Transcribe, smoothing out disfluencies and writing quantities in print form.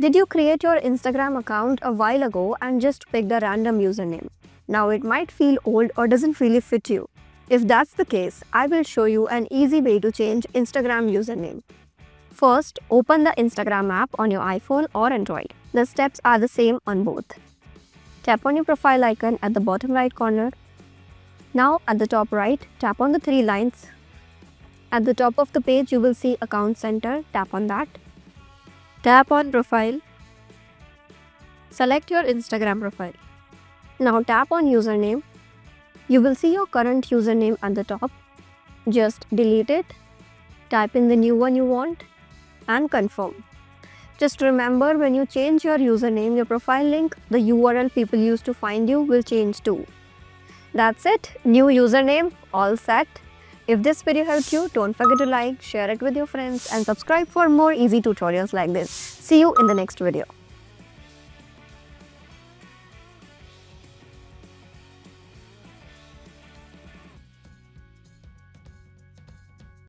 Did you create your Instagram account a while ago and just picked a random username? Now it might feel old or doesn't really fit you. If that's the case, I will show you an easy way to change Instagram username. First, open the Instagram app on your iPhone or Android. The steps are the same on both. Tap on your profile icon at the bottom right corner. Now at the top right, tap on the three lines. At the top of the page, you will see Account Center. Tap on that. Tap on Profile. Select your Instagram profile. Now tap on Username. You will see your current username at the top. Just delete it. Type in the new one you want and confirm. Just remember, when you change your username, your profile link, the URL people use to find you will change too. That's it. New username, all set. If this video helped you, don't forget to like, share it with your friends and subscribe for more easy tutorials like this. See you in the next video.